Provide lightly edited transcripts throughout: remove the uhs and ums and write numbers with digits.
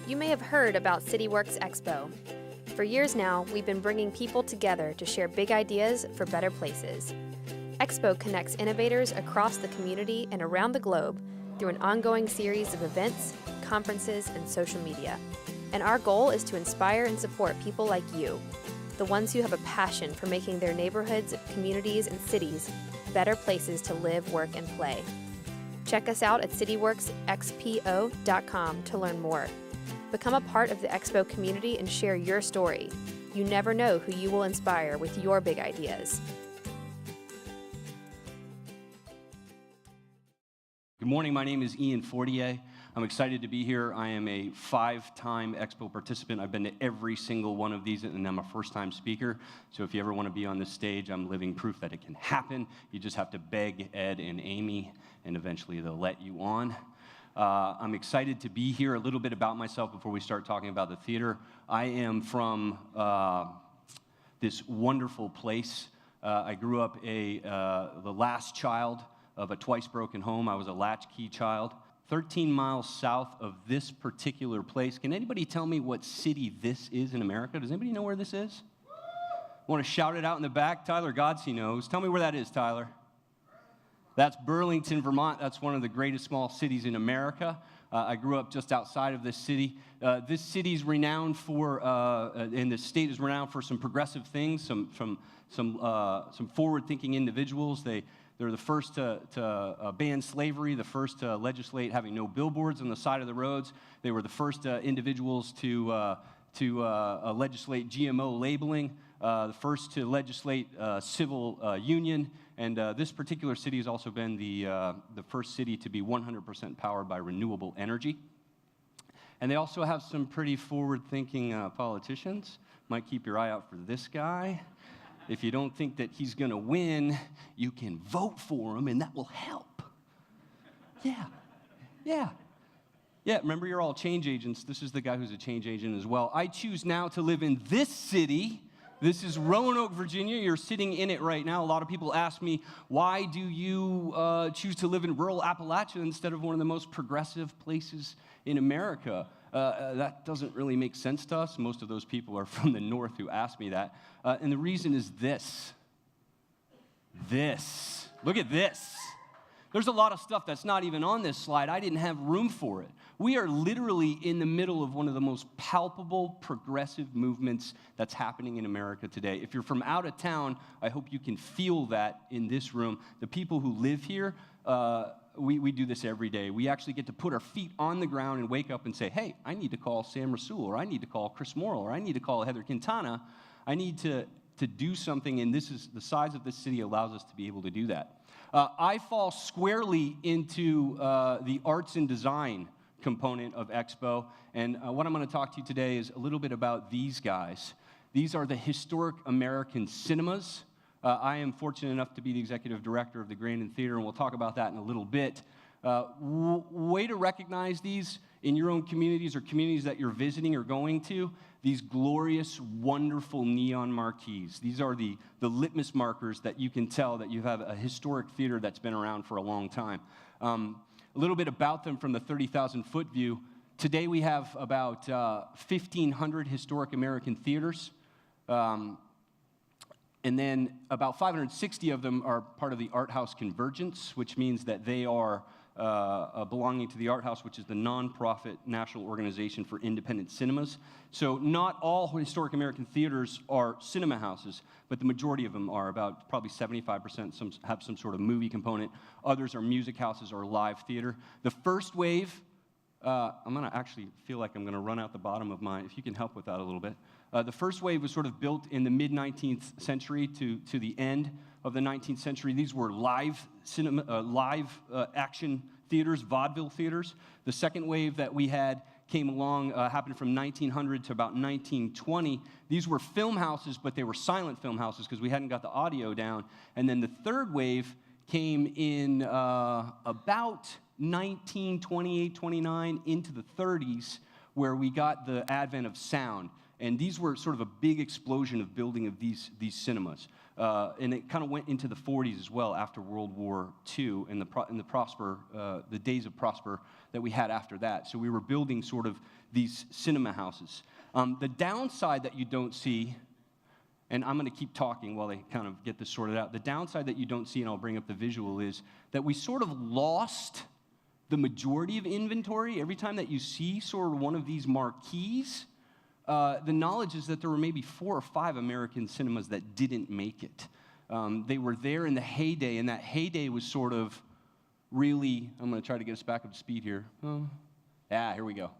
You may have heard about CityWorks Expo. For years now, we've been bringing people together to share big ideas for better places. Expo connects innovators across the community and around the globe through an ongoing series of events, conferences, and social media. And our goal is to inspire and support people like you, the ones who have a passion for making their neighborhoods, communities, and cities better places to live, work, and play. Check us out at cityworksxpo.com to learn more. Become a part of the Expo community and share your story. You never know who you will inspire with your big ideas. Good morning, my name is Fortier. I'm excited to be here. I am a 5-time Expo participant. I've been to every single one of these, and I'm a first-time speaker. So if you ever want to be on this stage, I'm living proof that it can happen. You just have to beg Ed and Amy, and eventually they'll let you on. I'm excited to be here. A little bit about myself before we start talking about the theater. I am from this wonderful place. I grew up the last child of a twice-broken home. I was a latchkey child. 13 miles south of this particular place. Can anybody tell me what city this is in America? Does anybody know where this is? Want to shout it out in the back? Tyler Godsey knows. Tell me where that is, Tyler. That's Burlington, Vermont. That's one of the greatest small cities in America. I grew up just outside of this city. This city is renowned for, and the state is renowned for some progressive things, some forward-thinking individuals. They're the first to ban slavery, the first to legislate having no billboards on the side of the roads. They were the first individuals to legislate GMO labeling, the first to legislate civil union, and this particular city has also been the first city to be 100% powered by renewable energy. And they also have some pretty forward-thinking politicians. Might keep your eye out for this guy. If you don't think that he's going to win, you can vote for him, and that will help. Yeah. Remember, you're all change agents. This is the guy who's a change agent as well. I choose now to live in this city. This is Roanoke, Virginia. You're sitting in it right now. A lot of people ask me, why do you choose to live in rural Appalachia instead of one of the most progressive places in America? That doesn't really make sense to us. Most of those people are from the north who ask me that. And the reason is this. Look at this. There's a lot of stuff that's not even on this slide. I didn't have room for it. We are literally in the middle of one of the most palpable progressive movements that's happening in America today. If you're from out of town, I hope you can feel that in this room. The people who live here, we do this every day. We actually get to put our feet on the ground and wake up and say, hey, I need to call Sam Rasool, or I need to call Chris Morrill, or I need to call Heather Quintana. I need to do something, and this is the size of this city allows us to be able to do that. I fall squarely into the arts and design component of Expo, and what I'm going to talk to you today is a little bit about these guys. These are the historic American cinemas. I am fortunate enough to be the executive director of the Grandin Theater, and we'll talk about that in a little bit. Way to recognize these in your own communities or communities that you're visiting or going to, these glorious, wonderful neon marquees. These are the litmus markers that you can tell that you have a historic theater that's been around for a long time. A little bit about them from the 30,000-foot view. Today we have about 1,500 historic American theaters. And then about 560 of them are part of the Art House Convergence, which means that they are belonging to the Art House, which is the nonprofit national organization for independent cinemas. So not all historic American theaters are cinema houses, but the majority of them are. About probably 75% have some sort of movie component. Others are music houses or live theater. The first wave, I'm going to actually feel like I'm going to run out the bottom of mine, if you can help with that a little bit. The first wave was sort of built in the mid-19th century to the end of the 19th century. These were live action theaters, vaudeville theaters. The second wave that we had came along, happened from 1900 to about 1920. These were film houses, but they were silent film houses because we hadn't got the audio down. And then the third wave came in about 1928, 29 into the 30s, where we got the advent of sound. And these were sort of a big explosion of building of these cinemas. And it kind of went into the 40s as well after World War II and the days of prosper that we had after that. So we were building sort of these cinema houses. The downside that you don't see, and I'm going to keep talking while they kind of get this sorted out. The downside that you don't see, and I'll bring up the visual, is that we sort of lost the majority of inventory. Every time that you see sort of one of these marquees, the knowledge is that there were maybe 4 or 5 American cinemas that didn't make it. They were there in the heyday, and that heyday was sort of really, I'm going to try to get us back up to speed here. Here we go.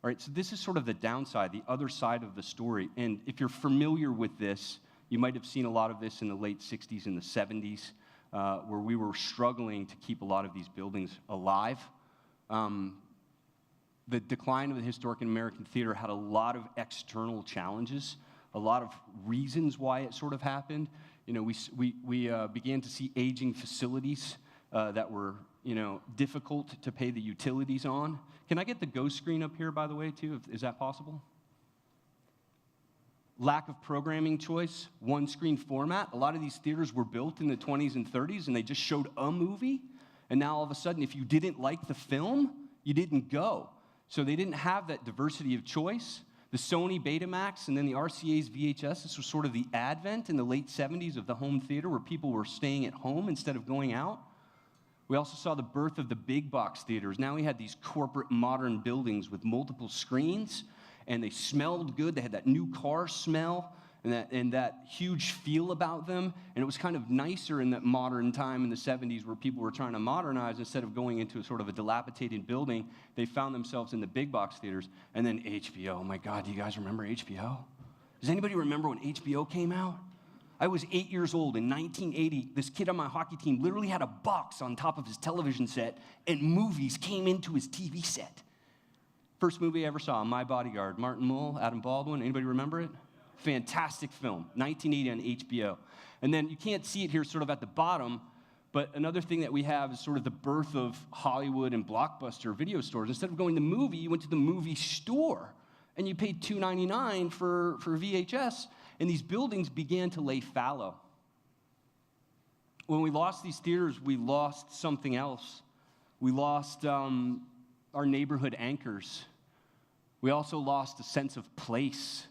All right, so this is sort of the downside, the other side of the story. And if you're familiar with this, you might have seen a lot of this in the late 60s and the 70s, where we were struggling to keep a lot of these buildings alive. The decline of the historic American theater had a lot of external challenges, a lot of reasons why it sort of happened. You know, we began to see aging facilities that were, difficult to pay the utilities on. Can I get the ghost screen up here, by the way, too? Is that possible? Lack of programming choice, one-screen format. A lot of these theaters were built in the 20s and 30s, and they just showed a movie. And now, all of a sudden, if you didn't like the film, you didn't go. So they didn't have that diversity of choice. The Sony Betamax and then the RCA's VHS, this was sort of the advent in the late 70s of the home theater where people were staying at home instead of going out. We also saw the birth of the big box theaters. Now we had these corporate modern buildings with multiple screens, and they smelled good. They had that new car smell and that huge feel about them. And it was kind of nicer in that modern time in the 70s where people were trying to modernize. Instead of going into a sort of a dilapidated building, they found themselves in the big box theaters. And then HBO. Oh my God, do you guys remember HBO? Does anybody remember when HBO came out? I was 8 years old in 1980. This kid on my hockey team literally had a box on top of his television set, and movies came into his TV set. First movie I ever saw, My Bodyguard, Martin Mull, Adam Baldwin. Anybody remember it? Fantastic film, 1980 on HBO. And then you can't see it here sort of at the bottom, but another thing that we have is sort of the birth of Hollywood and Blockbuster video stores. Instead of going to the movie, you went to the movie store, and you paid $2.99 for VHS, and these buildings began to lay fallow. When we lost these theaters, we lost something else. We lost our neighborhood anchors. We also lost a sense of place.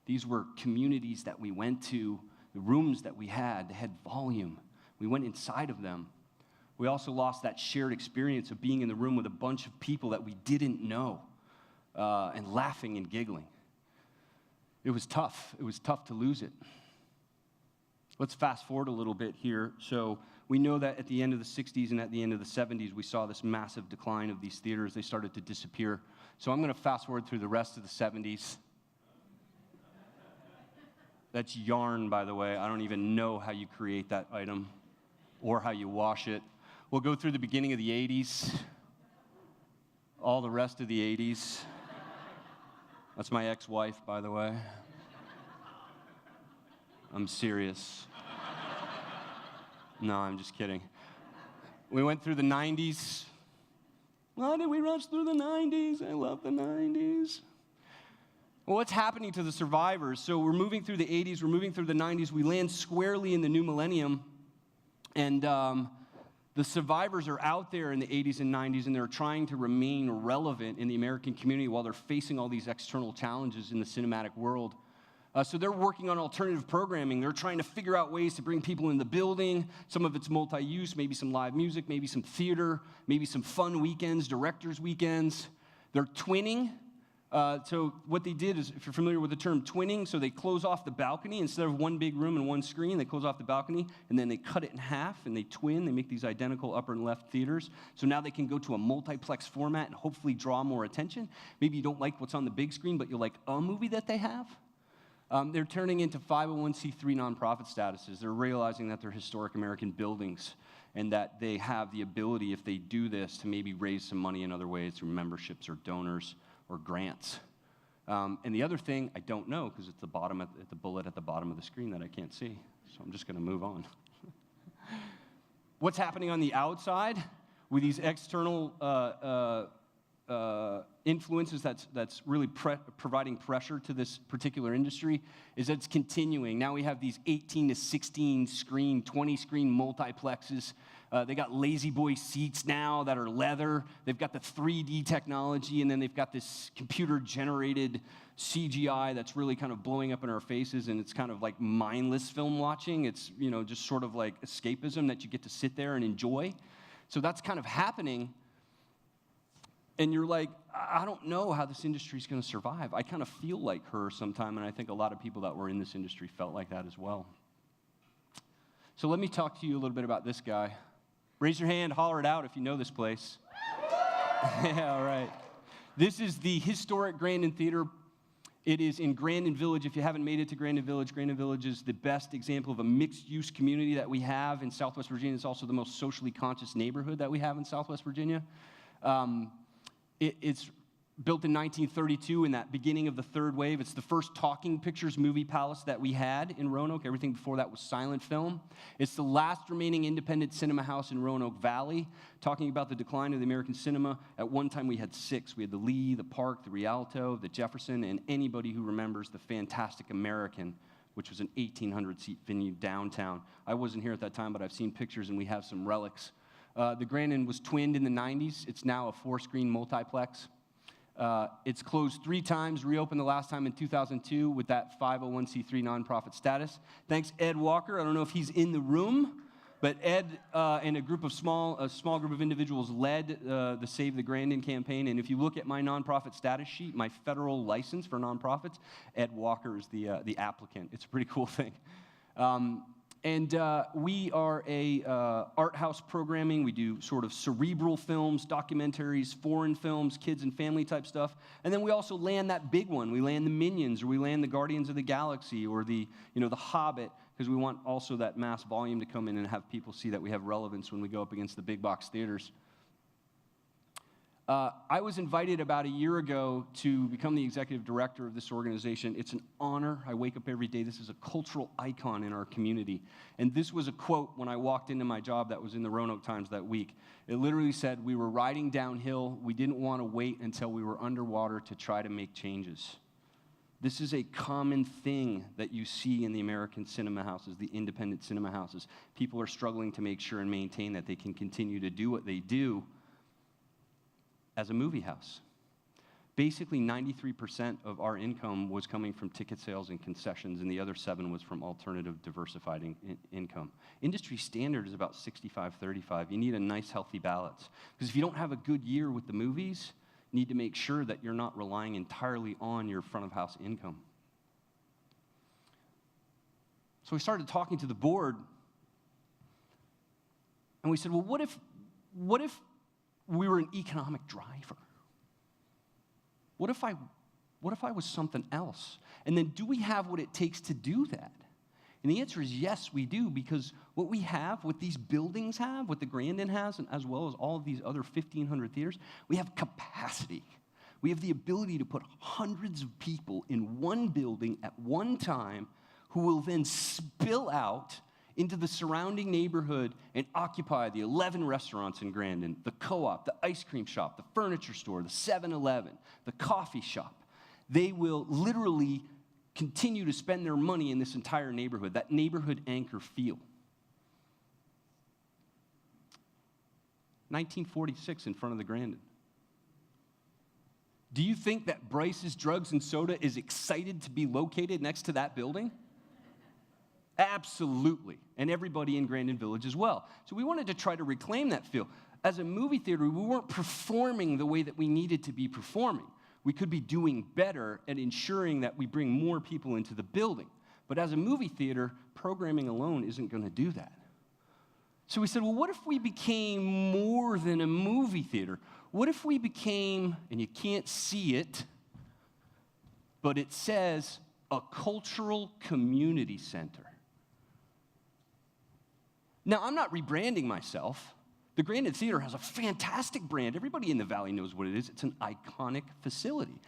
These were communities that we went to, the rooms that we had, they had volume. We went inside of them. We also lost that shared experience of being in the room with a bunch of people that we didn't know and laughing and giggling. It was tough. It was tough to lose it. Let's fast forward a little bit here. So we know that at the end of the 60s and at the end of the 70s, we saw this massive decline of these theaters. They started to disappear. So I'm going to fast forward through the rest of the 70s. That's yarn, by the way. I don't even know how you create that item or how you wash it. We'll go through the beginning of the 80s, all the rest of the 80s. That's my ex-wife, by the way. I'm serious. No, I'm just kidding. We went through the 90s. Why did we rush through the 90s? I love the 90s. Well, what's happening to the survivors? So we're moving through the 80s, we're moving through the 90s, we land squarely in the new millennium, and the survivors are out there in the 80s and 90s, and they're trying to remain relevant in the American community while they're facing all these external challenges in the cinematic world. So they're working on alternative programming. They're trying to figure out ways to bring people in the building. Some of it's multi-use, maybe some live music, maybe some theater, maybe some fun weekends, directors' weekends. They're twinning. So what they did is, if you're familiar with the term twinning, so they close off the balcony. Instead of one big room and one screen, they close off the balcony, and then they cut it in half, and they twin. They make these identical upper and left theaters. So now they can go to a multiplex format and hopefully draw more attention. Maybe you don't like what's on the big screen, but you like a movie that they have. They're turning into 501c3 nonprofit statuses. They're realizing that they're historic American buildings and that they have the ability, if they do this, to maybe raise some money in other ways through memberships or donors or grants. And the other thing, I don't know, because it's the bullet at the bottom of the screen that I can't see. So I'm just going to move on. What's happening on the outside with these external influences that's really providing pressure to this particular industry is that it's continuing. Now we have these 18 to 16 screen, 20 screen multiplexes. They got lazy boy seats now that are leather. They've got the 3D technology, and then they've got this computer-generated CGI that's really kind of blowing up in our faces, and it's kind of like mindless film watching. It's, just sort of like escapism that you get to sit there and enjoy. So that's kind of happening. And you're like, I don't know how this industry is going to survive. I kind of feel like her sometime, and I think a lot of people that were in this industry felt like that as well. So let me talk to you a little bit about this guy. Raise your hand, holler it out if you know this place. Yeah, all right. This is the historic Grandin Theater. It is in Grandin Village. If you haven't made it to Grandin Village is the best example of a mixed-use community that we have in Southwest Virginia. It's also the most socially conscious neighborhood that we have in Southwest Virginia. It's built in 1932 in that beginning of the third wave. It's the first talking pictures movie palace that we had in Roanoke. Everything before that was silent film. It's the last remaining independent cinema house in Roanoke Valley. Talking about the decline of the American cinema, at one time we had 6. We had the Lee, the Park, the Rialto, the Jefferson, and anybody who remembers the Fantastic American, which was an 1,800-seat venue downtown. I wasn't here at that time, but I've seen pictures, and we have some relics. The Grandin was twinned in the 90s. It's now a 4-screen multiplex. It's closed 3 times, reopened the last time in 2002 with that 501c3 nonprofit status. Thanks, Ed Walker. I don't know if he's in the room, but Ed and a small group of individuals led the Save the Grandin campaign. And if you look at my nonprofit status sheet, my federal license for nonprofits, Ed Walker is the applicant. It's a pretty cool thing. And we are a art house programming. We do sort of cerebral films, documentaries, foreign films, kids and family type stuff. And then we also land that big one. We land the Minions, or we land the Guardians of the Galaxy, or the Hobbit, because we want also that mass volume to come in and have people see that we have relevance when we go up against the big box theaters. I was invited about a year ago to become the executive director of this organization. It's an honor. I wake up every day. This is a cultural icon in our community. And this was a quote when I walked into my job that was in the Roanoke Times that week. It literally said, "We were riding downhill. We didn't want to wait until we were underwater to try to make changes." This is a common thing that you see in the American cinema houses, the independent cinema houses. People are struggling to make sure and maintain that they can continue to do what they do as a movie house. Basically, 93% of our income was coming from ticket sales and concessions, and the other 7 was from alternative diversified income. Industry standard is about 65-35. You need a nice, healthy balance. Because if you don't have a good year with the movies, you need to make sure that you're not relying entirely on your front-of-house income. So we started talking to the board, and we said, well, what if we were an economic driver? What if I was something else? And then do we have what it takes to do that? And the answer is yes, we do, because what we have, what these buildings have, what the Grandin has, and as well as all of these other 1,500 theaters, we have capacity. We have the ability to put hundreds of people in one building at one time who will then spill out into the surrounding neighborhood and occupy the 11 restaurants in Grandin, the co-op, the ice cream shop, the furniture store, the 7-Eleven, the coffee shop. They will literally continue to spend their money in this entire neighborhood, that neighborhood anchor feel. 1946 in front of the Grandin. Do you think that Bryce's Drugs and Soda is excited to be located next to that building? Absolutely, and everybody in Grandin Village as well. So we wanted to try to reclaim that feel. As a movie theater, we weren't performing the way that we needed to be performing. We could be doing better at ensuring that we bring more people into the building. But as a movie theater, programming alone isn't going to do that. So we said, well, what if we became more than a movie theater? What if we became, and you can't see it, but it says a cultural community center? Now, I'm not rebranding myself. The Grandin Theater has a fantastic brand. Everybody in the Valley knows what it is. It's an iconic facility.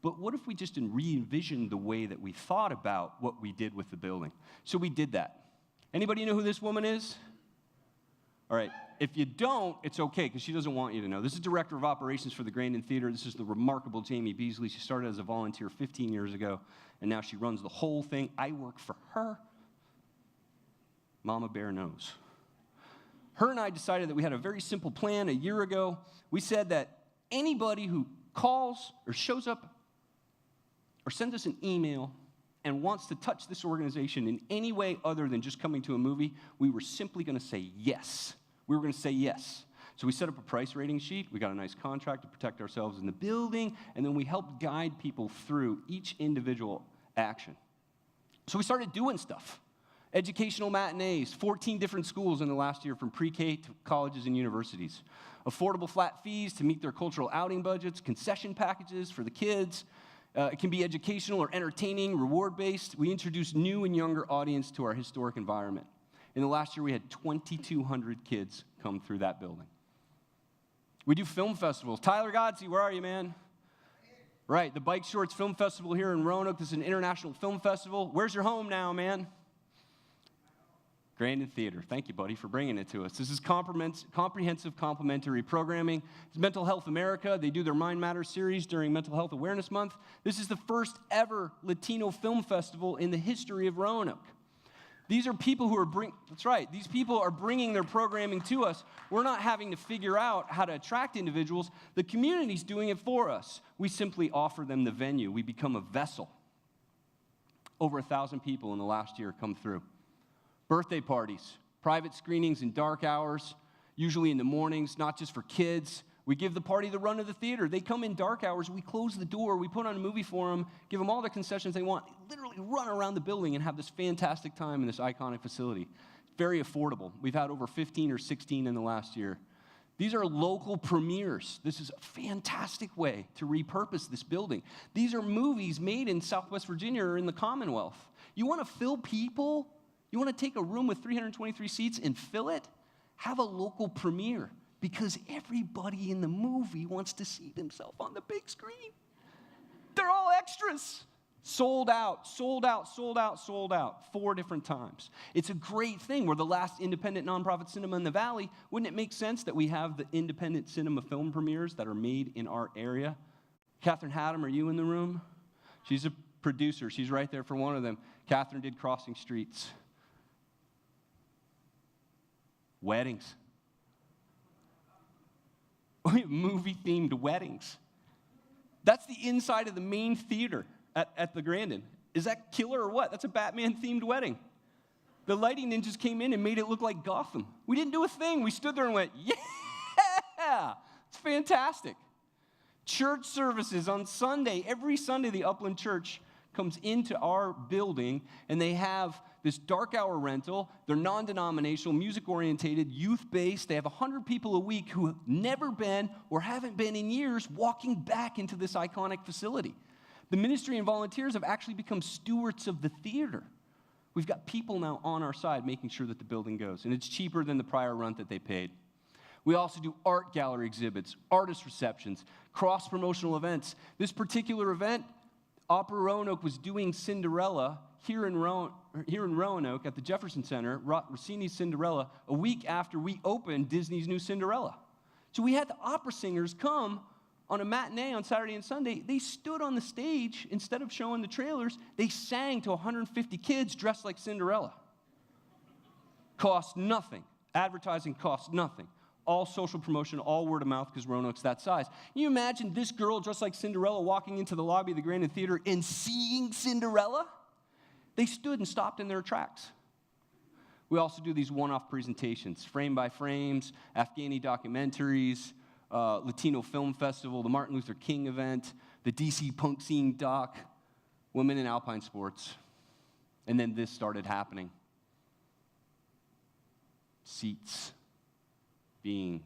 But what if we just re-envisioned the way that we thought about what we did with the building? So we did that. Anybody know who this woman is? All right. If you don't, it's okay, because she doesn't want you to know. This is Director of Operations for the Grandin Theater. This is the remarkable Jamie Beasley. She started as a volunteer 15 years ago, and now she runs the whole thing. I work for her. Mama Bear knows. Her and I decided that we had a very simple plan a year ago. We said that anybody who calls or shows up or sends us an email and wants to touch this organization in any way other than just coming to a movie, we were simply going to say yes. We were going to say yes. So we set up a price rating sheet. We got a nice contract to protect ourselves in the building, and then we helped guide people through each individual action. So we started doing stuff. Educational matinees, 14 different schools in the last year, from pre-K to colleges and universities. Affordable flat fees to meet their cultural outing budgets, concession packages for the kids. It can be educational or entertaining, reward-based. We introduced new and younger audience to our historic environment. In the last year, we had 2,200 kids come through that building. We do film festivals. Tyler Godsey, where are you, man? Right, the Bike Shorts Film Festival here in Roanoke. This is an international film festival. Where's your home now, man? Grandin Theater. Thank you, buddy, for bringing it to us. This is comprehensive complementary programming. It's Mental Health America. They do their Mind Matters series during Mental Health Awareness Month. This is the first ever Latino film festival in the history of Roanoke. These are people who are that's right, these people are bringing their programming to us. We're not having to figure out how to attract individuals. The community's doing it for us. We simply offer them the venue. We become a vessel. Over 1,000 people in the last year come through. Birthday parties, private screenings in dark hours, usually in the mornings, not just for kids. We give the party the run of the theater. They come in dark hours, we close the door, we put on a movie for them, give them all the concessions they want, literally run around the building and have this fantastic time in this iconic facility. Very affordable. We've had over 15 or 16 in the last year. These are local premieres. This is a fantastic way to repurpose this building. These are movies made in Southwest Virginia or in the Commonwealth. You want to fill people? You want to take a room with 323 seats and fill it? Have a local premiere, because everybody in the movie wants to see themselves on the big screen. They're all extras. Sold out, sold out, sold out, sold out 4 different times. It's a great thing. We're the last independent nonprofit cinema in the Valley. Wouldn't it make sense that we have the independent cinema film premieres that are made in our area? Catherine Haddam, are you in the room? She's a producer. She's right there for one of them. Catherine did Crossing Streets. Weddings. We have movie-themed weddings. That's the inside of the main theater at the Grandin. Is that killer or what? That's a Batman-themed wedding. The lighting ninjas came in and made it look like Gotham. We didn't do a thing. We stood there and went, yeah! It's fantastic. Church services on Sunday. Every Sunday, the Upland Church comes into our building, and they have this dark hour rental. They're non-denominational, music-orientated, youth-based. They have 100 people a week who have never been or haven't been in years walking back into this iconic facility. The ministry and volunteers have actually become stewards of the theater. We've got people now on our side making sure that the building goes, and it's cheaper than the prior rent that they paid. We also do art gallery exhibits, artist receptions, cross-promotional events. This particular event, Opera Roanoke was doing Cinderella here in Roanoke at the Jefferson Center, Rossini's Cinderella, a week after we opened Disney's new Cinderella. So we had the opera singers come on a matinee on Saturday and Sunday. They stood on the stage. Instead of showing the trailers, they sang to 150 kids dressed like Cinderella. Cost nothing. Advertising costs nothing. All social promotion, all word of mouth, because Roanoke's that size. Can you imagine this girl dressed like Cinderella walking into the lobby of the Grandin Theater and seeing Cinderella? They stood and stopped in their tracks. We also do these one-off presentations, frame by frames, Afghani documentaries, Latino Film Festival, the Martin Luther King event, the DC punk scene doc, women in alpine sports. And then this started happening. Seats being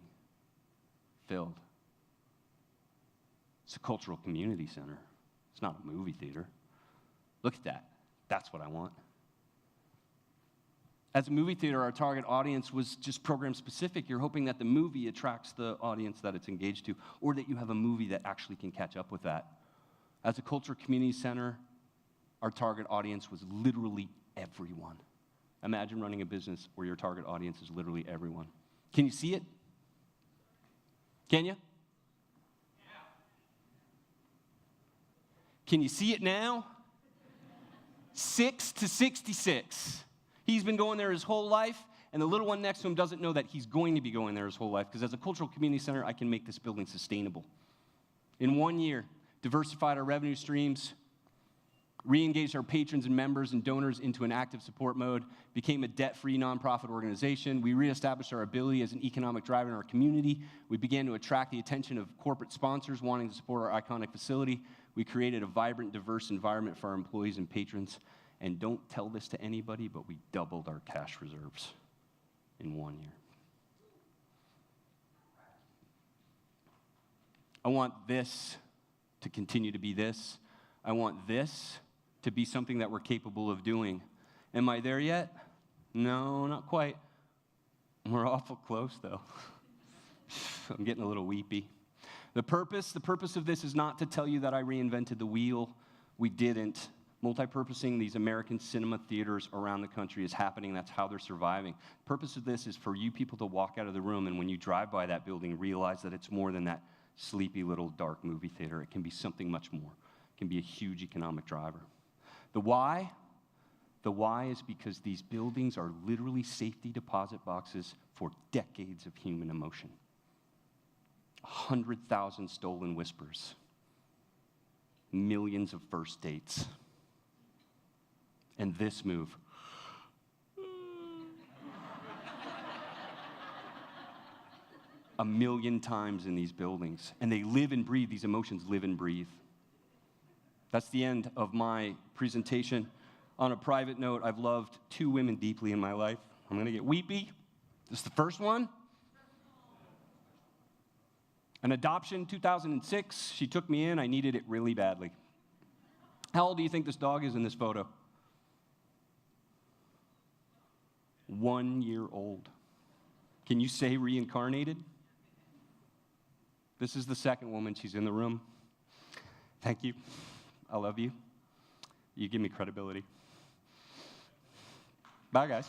filled. It's a cultural community center. It's not a movie theater. Look at that. That's what I want. As a movie theater, our target audience was just program specific. You're hoping that the movie attracts the audience that it's engaged to, or that you have a movie that actually can catch up with that. As a culture community center, our target audience was literally everyone. Imagine running a business where your target audience is literally everyone. Can you see it? Can you? Can you see it now? 6 to 66. He's been going there his whole life, and the little one next to him doesn't know that he's going to be going there his whole life, because as a cultural community center, I can make this building sustainable. In 1 year, diversified our revenue streams, re-engaged our patrons and members and donors into an active support mode, became a debt-free nonprofit organization. We reestablished our ability as an economic driver in our community. We began to attract the attention of corporate sponsors wanting to support our iconic facility. We created a vibrant, diverse environment for our employees and patrons. And don't tell this to anybody, but we doubled our cash reserves in 1 year. I want this to continue to be this. I want this to be something that we're capable of doing. Am I there yet? No, not quite. We're awful close, though. I'm getting a little weepy. The purpose of this is not to tell you that I reinvented the wheel. We didn't. Multi-purposing these American cinema theaters around the country is happening. That's how they're surviving. The purpose of this is for you people to walk out of the room, and when you drive by that building, realize that it's more than that sleepy little dark movie theater. It can be something much more. It can be a huge economic driver. The why? The why is because these buildings are literally safety deposit boxes for decades of human emotion. 100,000 stolen whispers. Millions of first dates. And this move. A million times in these buildings. And they live and breathe, these emotions live and breathe. That's the end of my presentation. On a private note, I've loved 2 women deeply in my life. I'm going to get weepy. This is the first one. An adoption, 2006. She took me in. I needed it really badly. How old do you think this dog is in this photo? 1 year old. Can you say reincarnated? This is the second woman. She's in the room. Thank you. I love you. You give me credibility. Bye, guys.